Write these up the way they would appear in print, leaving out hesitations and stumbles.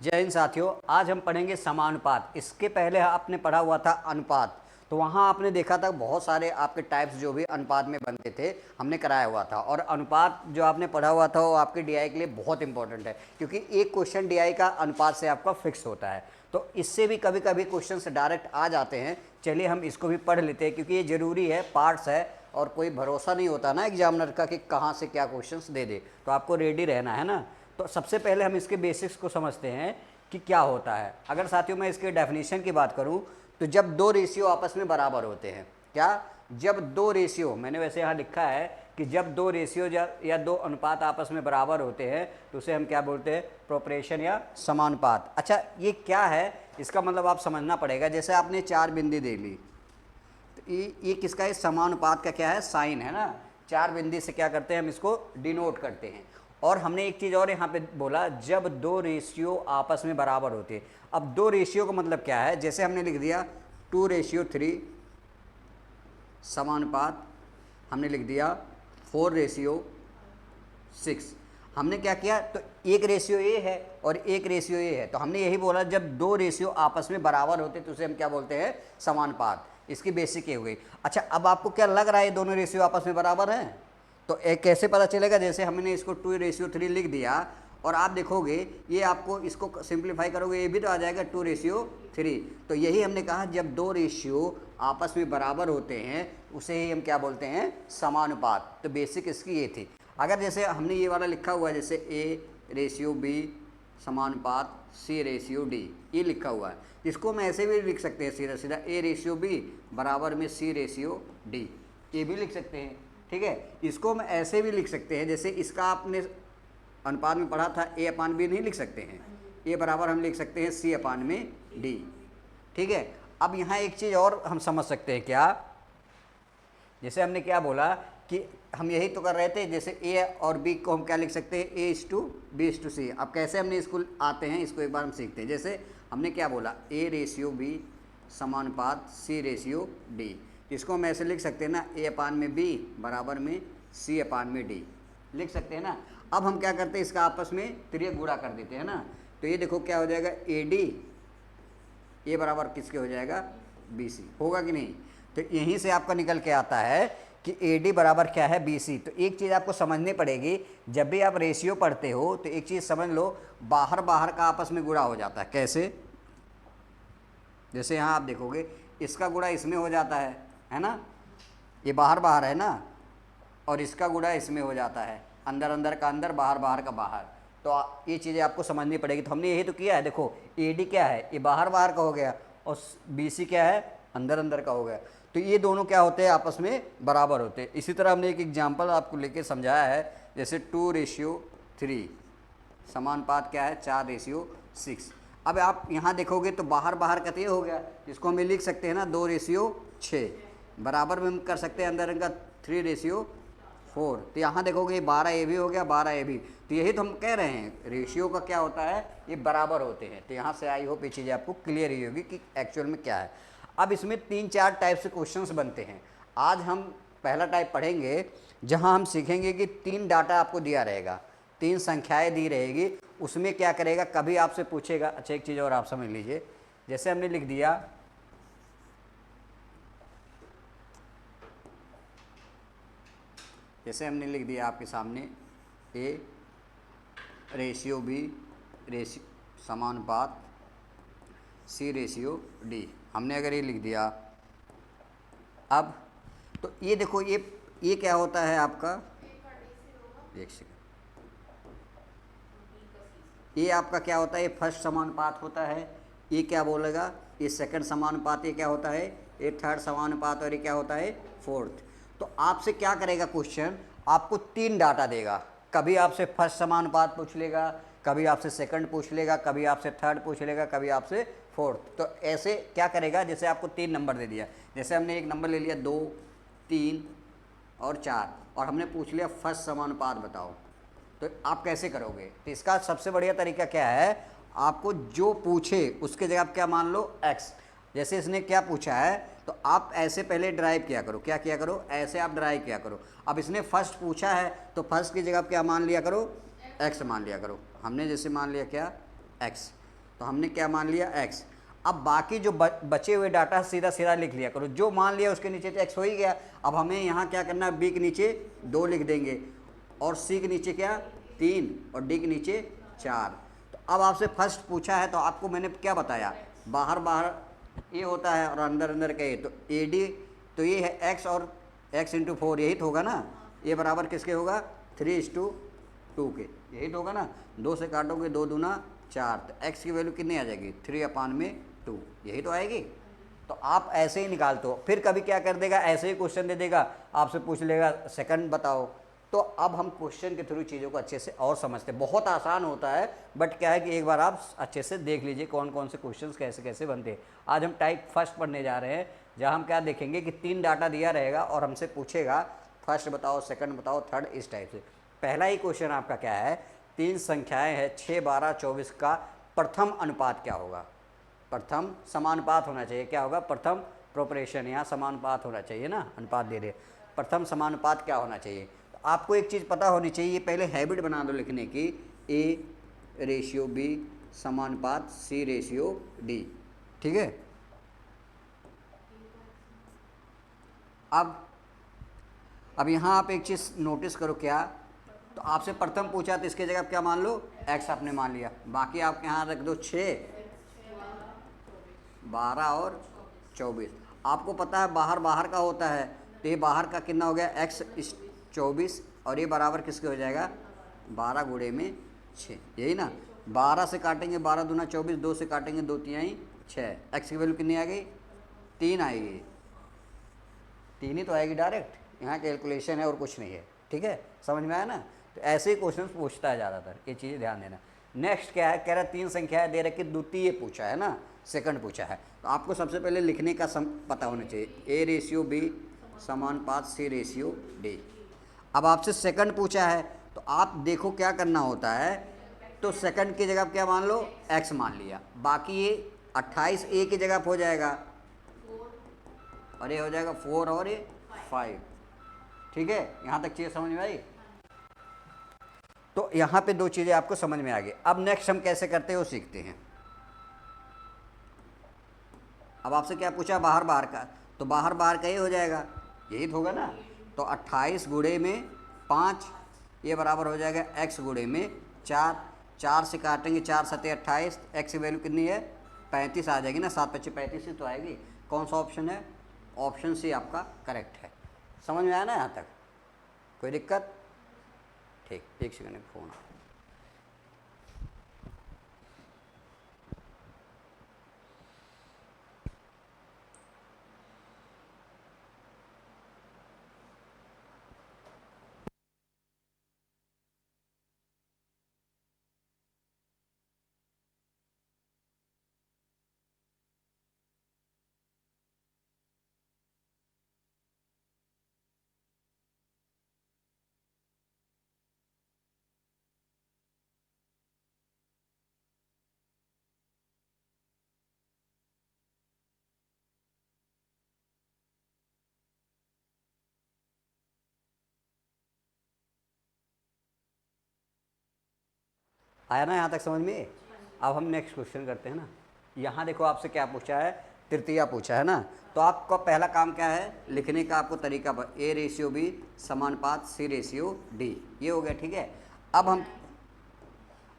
जय हिंद साथियों, आज हम पढ़ेंगे समानुपात। इसके पहले आपने पढ़ा हुआ था अनुपात, तो वहाँ आपने देखा था बहुत सारे आपके टाइप्स जो भी अनुपात में बनते थे हमने कराया हुआ था। और अनुपात जो आपने पढ़ा हुआ था वो आपके डीआई के लिए बहुत इंपॉर्टेंट है, क्योंकि एक क्वेश्चन डीआई का अनुपात से आपका फिक्स होता है। तो इससे भी कभी कभी क्वेश्चन डायरेक्ट आ जाते हैं। चलिए हम इसको भी पढ़ लेते हैं, क्योंकि ये ज़रूरी है, पार्ट्स है और कोई भरोसा नहीं होता ना एग्जामिनर का कि कहाँ से क्या क्वेश्चंस दे दे, तो आपको रेडी रहना है ना। तो सबसे पहले हम इसके बेसिक्स को समझते हैं कि क्या होता है। अगर साथियों मैं इसके डेफिनेशन की बात करूं तो जब दो रेशियो आपस में बराबर होते हैं, क्या, जब दो रेशियो, मैंने वैसे यहाँ लिखा है कि जब दो रेशियो या दो अनुपात आपस में बराबर होते हैं तो उसे हम क्या बोलते हैं, प्रोपोर्शन या समानुपात। अच्छा, ये क्या है, इसका मतलब आप समझना पड़ेगा। जैसे आपने चार बिंदी दे ली, तो ये किसका है, समानुपात का क्या है, साइन है ना। चार बिंदी से क्या करते हैं, हम इसको डिनोट करते हैं। और हमने एक चीज़ और यहाँ पे बोला, जब दो रेशियो आपस में बराबर होते हैं। अब दो रेशियो का मतलब क्या है, जैसे हमने लिख दिया 2:3 समानुपात, हमने लिख दिया 4:6। हमने क्या किया, तो एक रेशियो ये है और एक रेशियो ये है, तो हमने यही बोला जब दो रेशियो आपस में बराबर होते तो उसे हम क्या बोलते हैं, समानुपात। इसकी बेसिक ये हो गई। अच्छा, अब आपको क्या लग रहा है, ये दोनों रेशियो आपस में बराबर हैं? तो एक कैसे पता चलेगा, जैसे हमने इसको 2:3 लिख दिया और आप देखोगे ये आपको इसको सिंप्लीफाई करोगे ये भी तो आ जाएगा 2:3। तो यही हमने कहा, जब दो रेशियो आपस में बराबर होते हैं उसे ही हम क्या बोलते हैं, समानुपात। तो बेसिक इसकी ये थी। अगर जैसे हमने ये वाला लिखा हुआ है, जैसे A:B समानुपात C:D, ये लिखा हुआ है, इसको हम ऐसे भी लिख सकते हैं सीधा सीधा, A:B बराबर में C:D, ये भी लिख सकते हैं। ठीक है, इसको हम ऐसे भी लिख सकते हैं, जैसे इसका आपने अनुपात में पढ़ा था A/B नहीं लिख सकते हैं, A बराबर हम लिख सकते हैं C/D। ठीक है, अब यहाँ एक चीज़ और हम समझ सकते हैं, क्या, जैसे हमने क्या बोला कि हम यही तो कर रहे थे, जैसे A और B को हम क्या लिख सकते हैं, A:B:C। अब कैसे हमने इसको आते हैं, इसको एक बार हम सीखते हैं। जैसे हमने क्या बोला, A:B समानुपात C:D, इसको हम ऐसे लिख सकते हैं ना, A/B बराबर में C/D लिख सकते हैं ना। अब हम क्या करते हैं, इसका आपस में तिर्यक गुणा कर देते हैं ना, तो ये देखो क्या हो जाएगा, AD ये बराबर किसके हो जाएगा, BC, होगा कि नहीं। तो यहीं से आपका निकल के आता है कि AD बराबर क्या है, BC। तो एक चीज़ आपको समझनी पड़ेगी, जब भी आप रेशियो पढ़ते हो तो एक चीज़ समझ लो, बाहर बाहर का आपस में गुणा हो जाता है। कैसे, जैसे यहाँ आप देखोगे इसका गुणा इसमें हो जाता है ना, ये बाहर बाहर है ना, और इसका गुणा इसमें हो जाता है, अंदर अंदर का अंदर, बाहर बाहर का बाहर। तो ये चीज़ें आपको समझनी पड़ेगी। तो हमने यही तो किया है, देखो AD क्या है, ये बाहर बाहर का हो गया, और BC क्या है, अंदर अंदर का हो गया। तो ये दोनों क्या होते हैं, आपस में बराबर होते हैं। इसी तरह हमने एक एग्जाम्पल आपको लेके समझाया है, जैसे 2:3 समानुपात क्या है, 4:6। अब आप यहाँ देखोगे तो बाहर बाहर का ये हो गया, जिसको हम लिख सकते हैं ना 2:6, बराबर में हम कर सकते हैं अंदर का 3:4। तो यहाँ देखोगे 12 ये भी हो गया, 12 ये भी। तो यही तो हम कह रहे हैं, रेशियो का क्या होता है, ये बराबर होते हैं। तो यहाँ से आई होप ये चीज़ें आपको क्लियर ही होगी कि एक्चुअल में क्या है। अब इसमें 3-4 टाइप से क्वेश्चंस बनते हैं। आज हम पहला टाइप पढ़ेंगे, जहाँ हम सीखेंगे कि 3 डाटा आपको दिया रहेगा, 3 संख्याएँ दी रहेगी, उसमें क्या करेगा, कभी आपसे पूछेगा। अच्छा, एक चीज़ और आप समझ लीजिए, जैसे हमने लिख दिया आपके सामने A:B समानुपात C:D, हमने अगर ये लिख दिया, अब तो ये देखो, ये क्या होता है आपका, एक सेकंड, ये आपका क्या होता है, ये फर्स्ट समानुपात होता है। ये क्या बोलेगा, ये सेकंड समानुपात, ये क्या होता है, ये थर्ड समानुपात, और ये क्या होता है, फोर्थ। तो आपसे क्या करेगा क्वेश्चन, आपको 3 डाटा देगा। कभी आपसे फर्स्ट समानुपात पूछ लेगा, कभी आपसे सेकंड पूछ लेगा, कभी आपसे थर्ड पूछ लेगा, कभी आपसे फोर्थ। तो ऐसे क्या करेगा, जैसे आपको 3 नंबर दे दिया, जैसे हमने एक नंबर ले लिया 2, 3 और 4, और हमने पूछ लिया फर्स्ट समानुपात बताओ, तो आप कैसे करोगे। तो इसका सबसे बढ़िया तरीका क्या है, आपको जो पूछे उसके जगह आप क्या मान लो, x। जैसे इसने क्या पूछा है, तो आप ऐसे पहले ड्राइव किया करो, क्या किया करो, ऐसे आप ड्राइव किया करो। अब इसने फर्स्ट पूछा है तो फर्स्ट की जगह आप क्या मान लिया करो, x मान लिया करो। हमने जैसे मान लिया क्या, x। तो हमने क्या मान लिया x। अब बाकी जो बचे हुए डाटा सीधा सीधा लिख लिया करो, जो मान लिया उसके नीचे तो x हो ही गया। अब हमें यहाँ क्या करना है, b के नीचे 2 लिख देंगे और c के नीचे क्या 3 और d के नीचे 4। तो अब आपसे फर्स्ट पूछा है तो आपको मैंने क्या बताया, बाहर बाहर ये होता है और अंदर अंदर का ये, तो AD तो ये है x और x इंटू 4, यही तो होगा ना। ये बराबर किसके होगा 3:2 के, यही तो होगा ना। 2 से काटोगे 2 दूना 4, तो x की वैल्यू कितनी आ जाएगी 3/2, यही तो आएगी। तो आप ऐसे ही निकालते हो। फिर कभी क्या कर देगा, ऐसे ही क्वेश्चन दे देगा, आपसे पूछ लेगा सेकंड बताओ। तो अब हम क्वेश्चन के थ्रू चीज़ों को अच्छे से और समझते हैं। बहुत आसान होता है, बट क्या है कि एक बार आप अच्छे से देख लीजिए कौन कौन से क्वेश्चंस कैसे कैसे बनते हैं। आज हम टाइप फर्स्ट पढ़ने जा रहे हैं, जहाँ हम क्या देखेंगे कि 3 डाटा दिया रहेगा और हमसे पूछेगा फर्स्ट बताओ, सेकंड बताओ, थर्ड, इस टाइप से। पहला ही क्वेश्चन आपका क्या है, 3 संख्याएं हैं 6, 12, 24 का प्रथम अनुपात क्या होगा। प्रथम समानुपात होना चाहिए, क्या होगा प्रथम प्रोपोर्शन, यहाँ समानुपात होना चाहिए ना, अनुपात दे रहे, प्रथम समानुपात क्या होना चाहिए। तो आपको एक चीज़ पता होनी चाहिए, पहले हैबिट बना दो लिखने की, A/B समानुपात C/D, ठीक है। अब यहाँ आप एक चीज़ नोटिस करो, क्या तो आपसे प्रथम पूछा तो इसके जगह क्या मान लो x आपने मान लिया, बाकी आप यहाँ रख दो 6, 12 और 24। आपको पता है बाहर बाहर का होता है, तो ये बाहर का कितना हो गया x 24 और ये बराबर किसके हो जाएगा 12 गुणे में 6, यही ना। 12 से काटेंगे 12 दूना 24, 2 से काटेंगे 2 तिहाई 6, x की वैल्यू कितनी आ गई 3 आएगी, 3 ही तो आएगी डायरेक्ट, यहाँ कैलकुलेशन है और कुछ नहीं है, ठीक है, समझ में आया ना। तो ऐसे ही क्वेश्चन पूछता है ज़्यादातर, ये चीज़ें ध्यान देना। नेक्स्ट क्या है, कह रहा 3 संख्याएं दे रखी, द्वितीय पूछा है ना, सेकंड पूछा है। तो आपको सबसे पहले लिखने का पता होना चाहिए, A/B समानुपात C/D। अब आपसे सेकंड पूछा है, तो आप देखो क्या करना होता है, तो सेकंड की जगह क्या मान लो x मान लिया, बाकी ये 28 A की जगह हो जाएगा और ये हो जाएगा 4 और ये 5, ठीक है। यहाँ तक चीज़ समझ में आई। तो यहाँ पे 2 चीज़ें आपको समझ में आ गई। अब नेक्स्ट हम कैसे करते हैं वो सीखते हैं। अब आपसे क्या पूछा बाहर बाहर का, तो बाहर बाहर का ये हो जाएगा, यही तो होगा ना। तो 28 गुणे में 5 ये बराबर हो जाएगा x गुणे में 4, 4 से काटेंगे 4 7 28, x की वैल्यू कितनी है 35 आ जाएगी ना, 7 5 35 ही तो आएगी। कौन सा ऑप्शन है, ऑप्शन सी आपका करेक्ट है। समझ में आया ना यहाँ तक, कोई दिक्कत, ठीक। एक सेकंड फोन आ, आया ना यहाँ तक समझ में। अब हम नेक्स्ट क्वेश्चन करते हैं ना। यहाँ देखो आपसे क्या पूछा है, तृतीया पूछा है ना। तो आपका पहला काम क्या है, लिखने का आपको तरीका A/B समानुपात C/D, ये हो गया, ठीक है। अब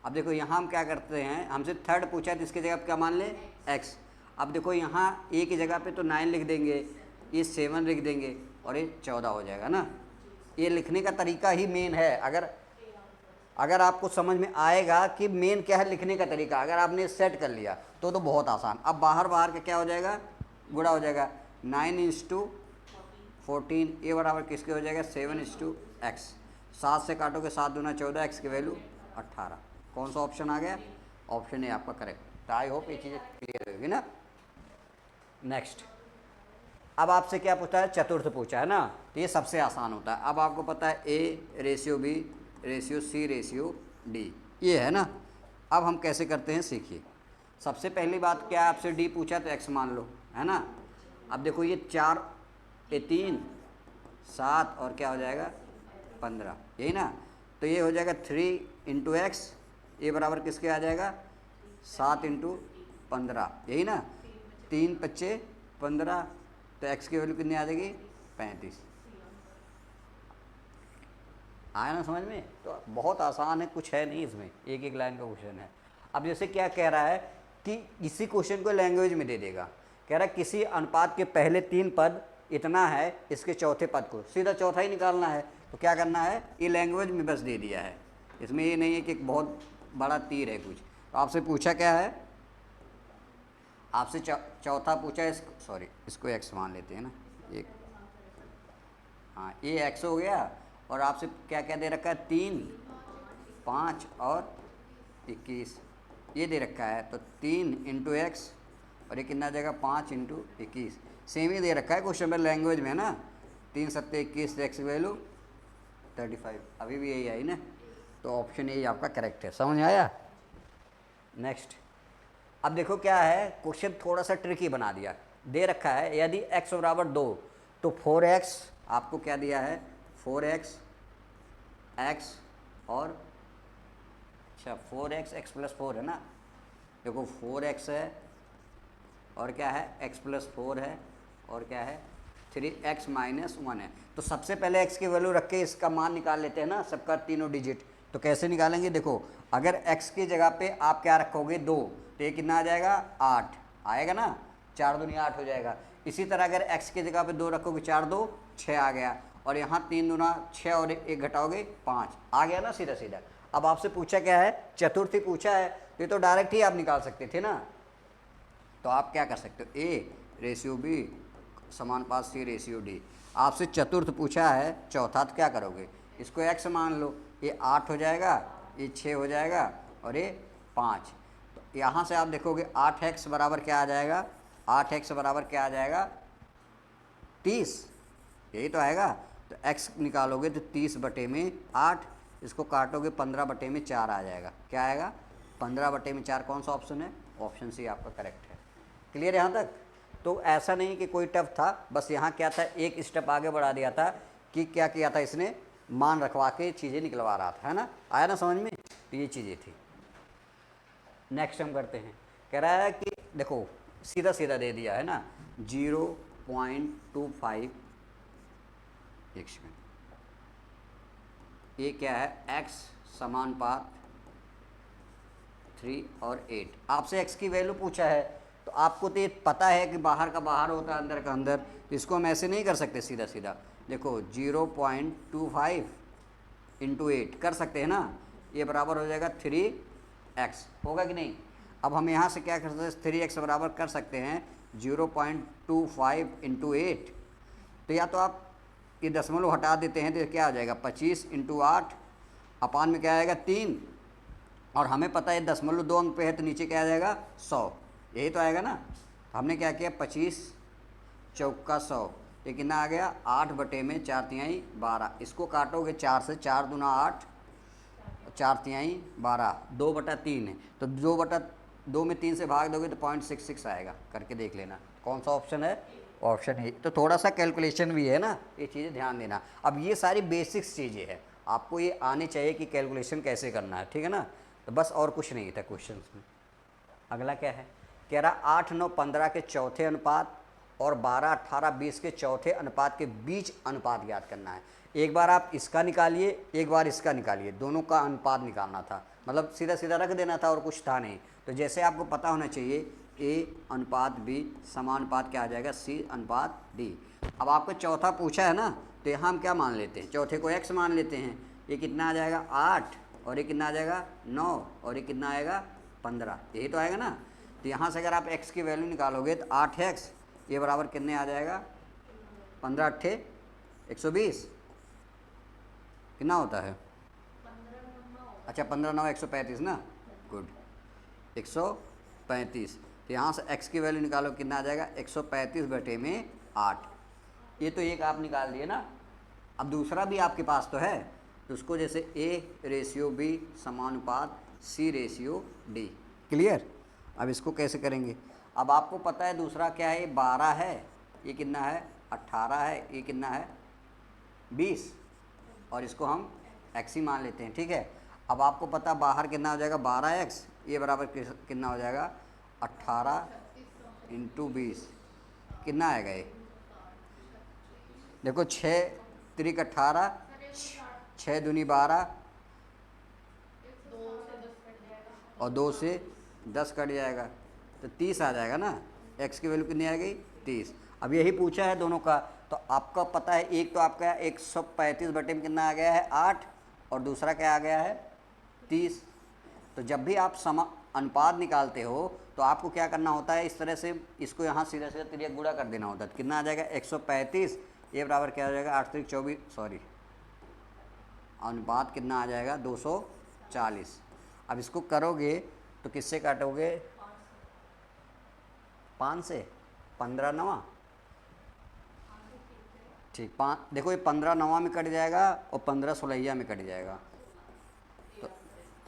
देखो यहाँ हम क्या करते हैं, हमसे थर्ड पूछा है तो इसकी जगह क्या मान लें x। अब देखो यहाँ a की जगह पे तो 9 लिख देंगे, ये 7 लिख देंगे और ये 14 हो जाएगा ना। ये लिखने का तरीका ही मेन है। अगर आपको समझ में आएगा कि मेन क्या है लिखने का तरीका, अगर आपने सेट कर लिया तो बहुत आसान। अब बाहर बाहर का क्या हो जाएगा, गुणा हो जाएगा, 9×14 ये बराबर किसके हो जाएगा 7:x। 7 से काटोगे 7 दूना 14, x की वैल्यू 18। कौन सा ऑप्शन आ गया, ऑप्शन ए आपका करेक्ट। तो आई होप ये चीज़ें क्लियर होगी ना। नेक्स्ट, अब आपसे क्या पूछा है, चतुर्थ पूछा है ना, तो ये सबसे आसान होता है। अब आपको पता है A/B/C/D ये है ना। अब हम कैसे करते हैं सीखिए। सबसे पहली बात क्या, आपसे D पूछा तो x मान लो, है ना। अब देखो ये 4 ये 3 7 और क्या हो जाएगा 15, यही ना। तो ये हो जाएगा 3 × x, ये बराबर किसके आ जाएगा 7 इंटू 15, यही ना, 3 पच्चे 15, तो x की वैल्यू कितनी आ जाएगी 35। आया ना समझ में? तो बहुत आसान है, कुछ है नहीं इसमें, एक एक लाइन का क्वेश्चन है। अब जैसे क्या कह रहा है कि इसी क्वेश्चन को लैंग्वेज में दे देगा, कह रहा है किसी अनुपात के पहले 3 पद इतना है, इसके चौथे पद को सीधा चौथा ही निकालना है। तो क्या करना है, ये लैंग्वेज में बस दे दिया है, इसमें ये नहीं है कि एक बहुत बड़ा तीर है कुछ। तो आपसे पूछा क्या है, आपसे चौथा पूछा है, सॉरी इसको x मान लेते हैं ना, एक, हाँ ये x हो गया, और आपसे क्या क्या दे रखा है, 3, 5 और 21 ये दे रखा है। तो 3 इंटू एक्स, और ये कितना आ जाएगा 5 इंटू 21, सेम ही दे रखा है क्वेश्चन में लैंग्वेज में ना, 3 सत्ते 21, एक्स वैल्यू 35, अभी भी यही आई ना। तो ऑप्शन ए आपका करेक्ट है, समझ आया। नेक्स्ट, अब देखो क्या है, क्वेश्चन थोड़ा सा ट्रिकी बना दिया, दे रखा है यदि x बराबर 2 तो 4x, आपको क्या दिया है 4x x और, अच्छा 4x x प्लस 4 है ना, देखो 4x है और क्या है x प्लस 4 है और क्या है 3x माइनस 1 है। तो सबसे पहले x की वैल्यू रख के इसका मान निकाल लेते हैं ना, सबका तीनों डिजिट। तो कैसे निकालेंगे, देखो अगर x की जगह पे आप क्या रखोगे 2, तो ये कितना आ जाएगा 8 आएगा ना, 4 दूनी 8 हो जाएगा। इसी तरह अगर x की जगह पे 2 रखोगे, 4 2 6 आ गया, और यहाँ 3 दूना 6 और 1 घटाओगे 5 आ गया ना, सीधा सीधा। अब आपसे पूछा क्या है, चतुर्थी पूछा है, तो ये तो डायरेक्ट ही आप निकाल सकते थे ना। तो आप क्या कर सकते हो, a ratio b समानुपात c ratio d। आपसे चतुर्थ पूछा है, चौथा, तो क्या करोगे, इसको x मान लो, ये 8 हो जाएगा, ये 6 हो जाएगा और ये 5। तो यहाँ से आप देखोगे 8x बराबर क्या आ जाएगा, 8x बराबर क्या आ जाएगा 30, यही तो आएगा। तो x निकालोगे तो 30 बटे में 8, इसको काटोगे 15 बटे में 4 आ जाएगा, क्या आएगा 15 बटे में 4। कौन सा ऑप्शन है, ऑप्शन सी आपका करेक्ट है। क्लियर यहाँ तक? तो ऐसा नहीं कि कोई टफ था, बस यहाँ क्या था, एक स्टेप आगे बढ़ा दिया था कि क्या किया था इसने, मान रखवा के चीज़ें निकलवा रहा था, है ना, आया ना समझ में। तो ये चीज़ें थी। नेक्स्ट हम करते हैं, कह रहा है कि देखो सीधा सीधा दे दिया है ना, 0.25, एक सेकेंड, ये क्या है x समानुपात 3 और 8। आपसे x की वैल्यू पूछा है, तो आपको तो ये पता है कि बाहर का बाहर होता है, अंदर का अंदर, तो इसको हम ऐसे नहीं कर सकते सीधा सीधा। देखो 0.25 इंटू 8 कर सकते हैं ना, ये बराबर हो जाएगा 3x, होगा कि नहीं। अब हम यहाँ से क्या कर सकते हैं, 3x बराबर कर सकते हैं 0.25 इंटू 8। तो या तो आप ये दशमलव हटा देते हैं, तो क्या आ जाएगा 25 इंटू 8, अपान में क्या आएगा 3, और हमें पता है दशमलव 2 अंक पे है, तो नीचे क्या आ जाएगा 100, यही तो आएगा ना। तो हमने क्या किया 25 चौका 100, ये कितना आ गया 8 बटे में 4 तिहाई 12, इसको काटोगे 4 से, 4 दूना 8, 4 तिहाई 12, 2/3 है, तो 2/2 में 3 से भाग दोगे तो 0.66 आएगा, करके देख लेना। कौन सा ऑप्शन है, ऑप्शन है। तो थोड़ा सा कैलकुलेशन भी है ना, ये चीज़ें ध्यान देना। अब ये सारी बेसिक्स चीज़ें हैं, आपको ये आनी चाहिए कि कैलकुलेशन कैसे करना है, ठीक है ना। तो बस और कुछ नहीं था क्वेश्चन में। अगला क्या है, कह रहा 8 9 15 के चौथे अनुपात और 12 18 20 के चौथे अनुपात के बीच अनुपात ज्ञात करना है। एक बार आप इसका निकालिए, एक बार इसका निकालिए, दोनों का अनुपात निकालना था, मतलब सीधा सीधा रख देना था और कुछ था नहीं। तो जैसे आपको पता होना चाहिए a अनुपात b समानुपात क्या आ जाएगा c अनुपात d। अब आपको चौथा पूछा है ना, तो यहाँ हम क्या मान लेते हैं, चौथे को x मान लेते हैं। ये कितना आ जाएगा 8, और ये कितना आ जाएगा 9, और ये कितना आएगा 15, यही तो आएगा ना। तो यहाँ से अगर आप x की वैल्यू निकालोगे तो 8x ये बराबर कितने आ जाएगा 15 8 120, कितना होता है, अच्छा 15 9 135 ना, गुड 135। तो यहाँ से x की वैल्यू निकालो, कितना आ जाएगा 135 बटे में 8। ये तो एक आप निकाल दिए ना। अब दूसरा भी आपके पास तो है, तो उसको जैसे a ratio b समानुपात c ratio d। Clear. अब इसको कैसे करेंगे, अब आपको पता है दूसरा क्या है, 12 है, ये कितना है 18 है, ये कितना है 20, और इसको हम x ही मान लेते हैं, ठीक है। अब आपको पता बाहर कितना हो जाएगा 12x, ये बराबर कितना हो जाएगा 18 इंटू 20, कितना आएगा ये? देखो 6×3 = 18, 6×2 = 12 और 2 से 10 कट जाएगा तो 30 आ जाएगा ना। x की वैल्यू कितनी आ गई 30। अब यही पूछा है दोनों का, तो आपका पता है एक तो आपका 135 बटे में कितना आ गया है 8 और दूसरा क्या आ गया है 30। तो जब भी आप अनुपात निकालते हो तो आपको क्या करना होता है, इस तरह से इसको यहाँ सीधा सीधा तिरिया गुणा कर देना होता है। तो कितना आ जाएगा 135, ये बराबर क्या हो जाएगा 8 3 24, सॉरी अनुपात कितना आ जाएगा 240। अब इसको करोगे तो किससे काटोगे 5 से, 15 9 ठीक, 5 देखो ये 15 9 में कट जाएगा और 15 16 में कट जाएगा, तो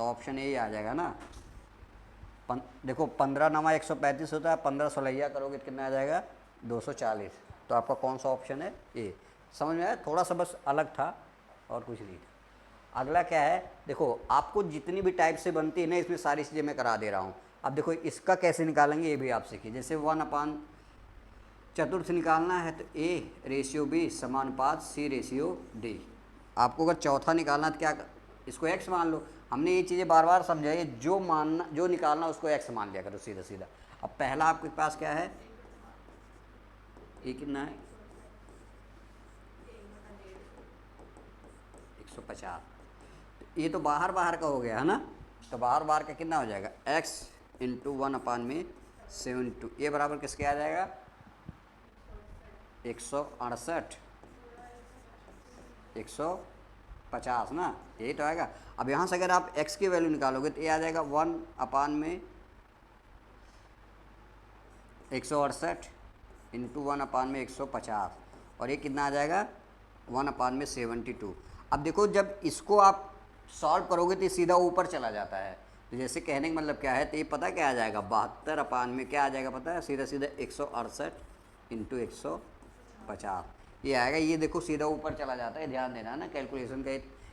ऑप्शन ए आ जाएगा ना। देखो 15 9 135 होता है, 15 16 करोगे तो कितना आ जाएगा 240। तो आपका कौन सा ऑप्शन है ए। समझ में आया? थोड़ा सा बस अलग था और कुछ नहीं था। अगला क्या है, देखो आपको जितनी भी टाइप से बनती है ना इसमें सारी चीज़ें मैं करा दे रहा हूँ। अब देखो इसका कैसे निकालेंगे ये भी आप सीखिए। जैसे 1/4 निकालना है तो A/B समानुपात C/D। आपको अगर चौथा निकालना तो क्या, इसको x मान लो। हमने ये चीज़ें बार बार समझाई, जो निकालना उसको x मान लिया करो सीधा सीधा। अब पहला आपके पास क्या है, ये कितना है 150, तो ये तो बाहर बाहर का हो गया है ना। तो बाहर बाहर का कितना हो जाएगा x इंटू 1/7, ये बराबर किसके आ जाएगा 168 150 ना, यही तो आएगा। अब यहाँ से अगर आप x की वैल्यू निकालोगे तो ये आ जाएगा 1/168 इंटू 1/150 और ये कितना आ जाएगा 1/72। अब देखो जब इसको आप सॉल्व करोगे तो ये सीधा ऊपर चला जाता है। तो जैसे कहने का मतलब क्या है, तो ये पता क्या आ जाएगा 72 में क्या आ जाएगा पता है, सीधा सीधा 168 इंटू 150 ये आएगा। ये देखो सीधा ऊपर चला जाता है, ध्यान देना ना कैलकुलेशन का,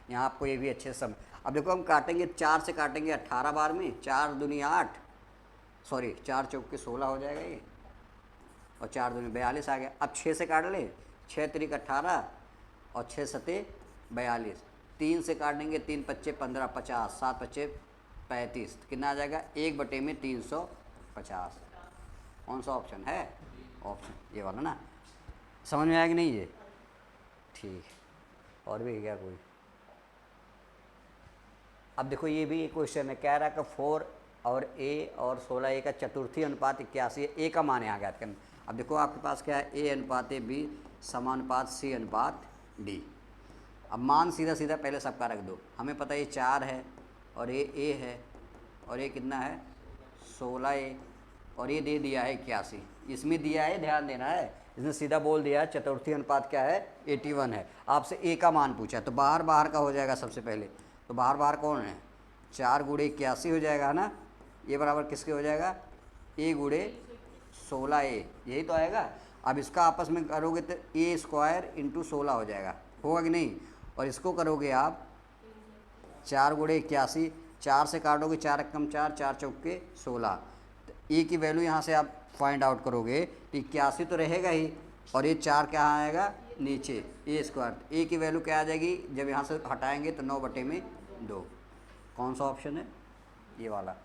यहाँ आपको ये भी अच्छे से समझ। अब देखो हम काटेंगे 4 से काटेंगे 18 बार में, 4 दूनी 8, सॉरी 4 चौके 16 हो जाएगा ये, और 4 दूनी 42 आ गया। अब 6 से काट ले, 6 3 18 और 6 7 42, 3 से काटेंगे 3 5 15 50, 7 5 35, कितना आ जाएगा 1/350। कौन सा ऑप्शन है, ऑप्शन ये वाला ना। समझ में आया कि नहीं ये, ठीक। और भी क्या कोई, अब देखो ये भी एक क्वेश्चन है, कह रहा है कि 4 और a और 16a का चतुर्थी अनुपात 81 है, a का मान यहाँ ज्ञात करना। अब देखो आपके पास क्या है a/b समानुपात c/d। अब मान सीधा सीधा पहले सबका रख दो, हमें पता है ये 4 है और ये a है और ये कितना है 16a और ये दे दिया है 81, इसमें दिया है, ध्यान देना है, इसने सीधा बोल दिया है चतुर्थी अनुपात क्या है 81 है। आपसे a का मान पूछा तो बाहर बाहर का हो जाएगा सबसे पहले। तो बाहर बाहर कौन है 4 × 81 हो जाएगा ना, ये बराबर किसके हो जाएगा a × 16a, यही तो आएगा। अब इसका आपस में करोगे तो a² इंटू 16 हो जाएगा, होगा कि नहीं। और इसको करोगे आप 4 × 81, 4 से काटोगे 4 कम 4, 4 चौके 16, तो ए की वैल्यू यहाँ से आप फाइंड आउट करोगे तो 81 तो रहेगा ही, और ये 4 क्या आएगा नीचे a², ए की वैल्यू क्या आ जाएगी जब यहाँ से हटाएंगे तो 9/2। कौन सा ऑप्शन है, ये वाला।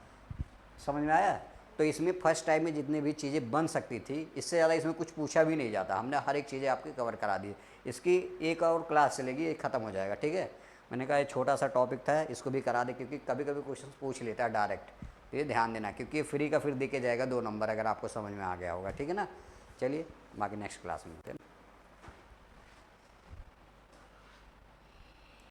समझ में आया। तो इसमें फर्स्ट टाइम में जितनी भी चीज़ें बन सकती थी, इससे ज़्यादा इसमें कुछ पूछा भी नहीं जाता, हमने हर एक चीज़ें आपकी कवर करा दी। इसकी एक और क्लास चलेगी, ये ख़त्म हो जाएगा, ठीक है। मैंने कहा ये छोटा सा टॉपिक था, इसको भी करा दे, क्योंकि कभी कभी क्वेश्चन पूछ लेता है डायरेक्ट, तो ये ध्यान देना, क्योंकि ये फ्री का फिर दे के जाएगा 2 नंबर अगर आपको समझ में आ गया होगा, ठीक है ना। चलिए बाकी नेक्स्ट क्लास में मिलते हैं।